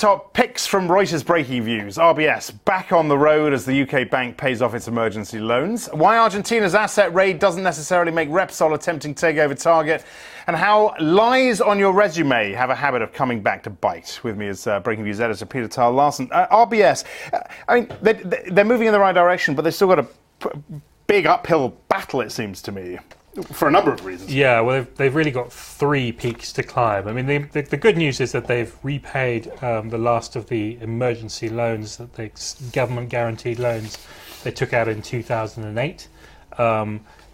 top picks from Reuters Breakingviews. RBS back on the road as the UK bank pays off its emergency loans. Why Argentina's asset raid doesn't necessarily make Repsol a tempting takeover target. And how lies on your resume have a habit of coming back to bite. With me is Breakingviews editor Peter Tarl-Larsen. RBS, I mean, they're moving in the right direction, but they've still got a big uphill battle, it seems to me. For a number of reasons. Yeah, well, they've really got three peaks to climb. I mean, the good news is that they've repaid the last of the emergency loans, that the government-guaranteed loans they took out in 2008.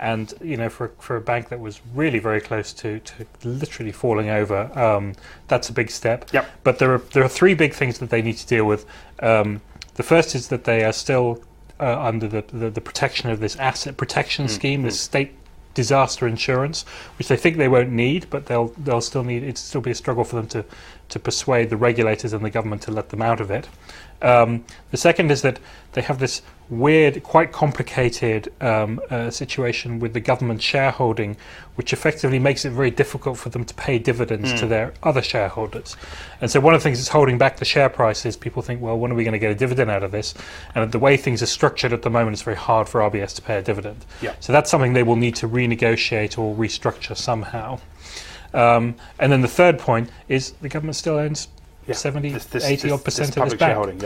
And, you know, for a bank that was really very close to literally falling over, that's a big step. Yep. But there are three big things that they need to deal with. The first is that they are still under the protection of this asset protection scheme, this state disaster insurance, which they think they won't need, but they'll still need. It'll still be a struggle for them to persuade the regulators and the government to let them out of it. The second is that they have this weird, quite complicated situation with the government shareholding, which effectively makes it very difficult for them to pay dividends to their other shareholders. And so one of the things that's holding back the share price is people think, well, when are we going to get a dividend out of this? And the way things are structured at the moment, it's very hard for RBS to pay a dividend. Yeah. So that's something they will need to renegotiate or restructure somehow. And then the third point is the government still owns 70, 80% of this bank.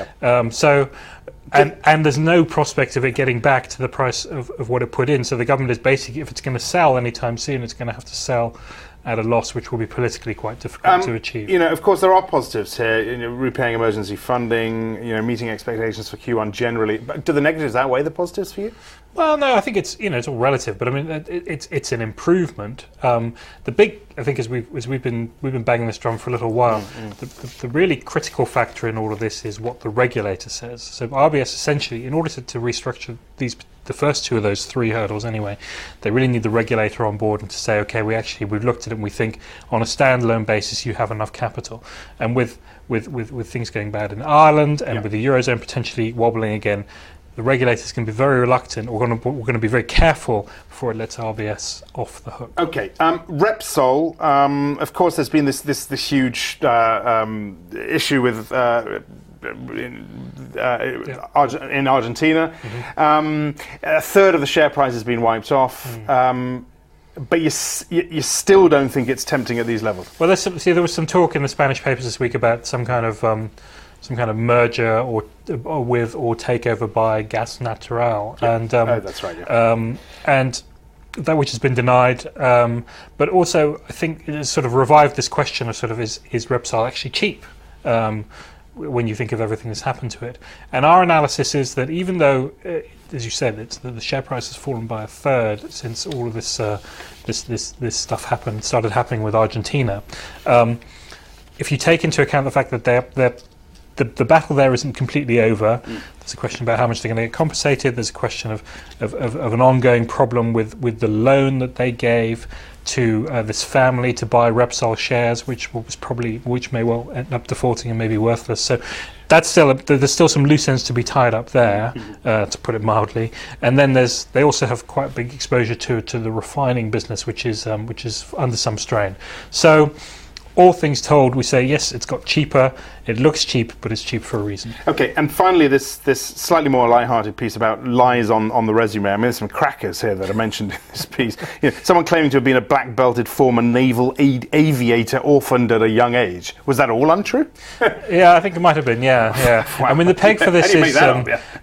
And there's no prospect of it getting back to the price of what it put in. So the government is basically, if it's going to sell anytime soon, it's going to have to sell at a loss, which will be politically quite difficult to achieve. You know, of course, there are positives here. You know, repaying emergency funding, you know, meeting expectations for Q1 generally. But do the negatives outweigh the positives for you? Well, no, I think it's all relative, but I mean it's an improvement. The big, I think, as we've been banging this drum for a little while, the really critical factor in all of this is what the regulator says. So RBS essentially, in order to restructure the first two of those three hurdles anyway, they really need the regulator on board and to say, okay, we've looked at it and we think on a standalone basis you have enough capital. And with things going bad in Ireland and with the Eurozone potentially wobbling again, the regulators can be very reluctant. We're going to be very careful before it lets RBS off the hook. Okay, Repsol. Of course, there's been this huge issue with in Argentina. A third of the share price has been wiped off. But you still don't think it's tempting at these levels? Well, there was some talk in the Spanish papers this week about some kind of merger or takeover by Gas Natural, and that's right. And that which has been denied. But also, I think it has sort of revived this question of is Repsol actually cheap? When you think of everything that's happened to it. And our analysis is that even though, as you said, the share price has fallen by a third since all of this stuff started happening with Argentina, if you take into account the fact that the battle there isn't completely over, there's a question about how much they're going to get compensated, there's a question of an ongoing problem with the loan that they gave to this family to buy Repsol shares, which may well end up defaulting and may be worthless. So that's there's still some loose ends to be tied up there, to put it mildly. And then they also have quite big exposure to the refining business, which is under some strain. So all things told, we say yes, it's got cheaper. It looks cheap, but it's cheap for a reason. Okay, and finally, this slightly more light-hearted piece about lies on the resume. I mean, there's some crackers here that are mentioned in this piece. You know, someone claiming to have been a black-belted former naval aviator orphaned at a young age. Was that all untrue? Yeah, I think it might have been. Yeah. Wow. I mean, the peg for this is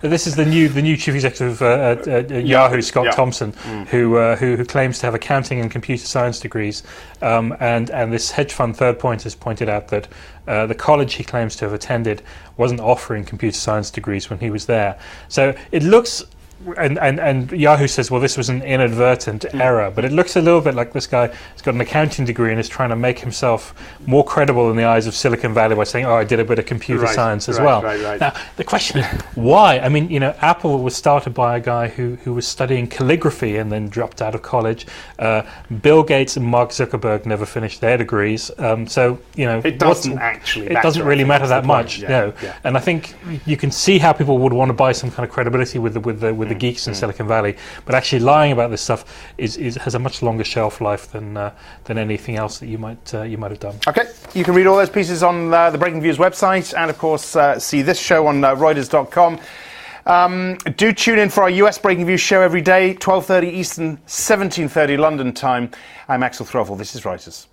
this is the new chief executive at Yahoo, Scott Thompson, who claims to have accounting and computer science degrees, and this hedge fund Third Point has pointed out that the college he claims to have attended wasn't offering computer science degrees when he was there. So it looks, and Yahoo says, well, this was an inadvertent error, but it looks a little bit like this guy has got an accounting degree and is trying to make himself more credible in the eyes of Silicon Valley by saying, oh, I did a bit of computer science as well. Right. Now, the question is, why? I mean, you know, Apple was started by a guy who was studying calligraphy and then dropped out of college. Bill Gates and Mark Zuckerberg never finished their degrees. So, you know, it doesn't really matter that much. No. And I think you can see how people would want to buy some kind of credibility with the geeks in Silicon Valley, but actually lying about this stuff has a much longer shelf life than anything else that you might have done. Okay, you can read all those pieces on the Breakingviews website, and of course see this show on Reuters.com. Do tune in for our US Breakingviews show every day, 12:30 Eastern, 17:30 London time. I'm Axel Throttle. This is Reuters.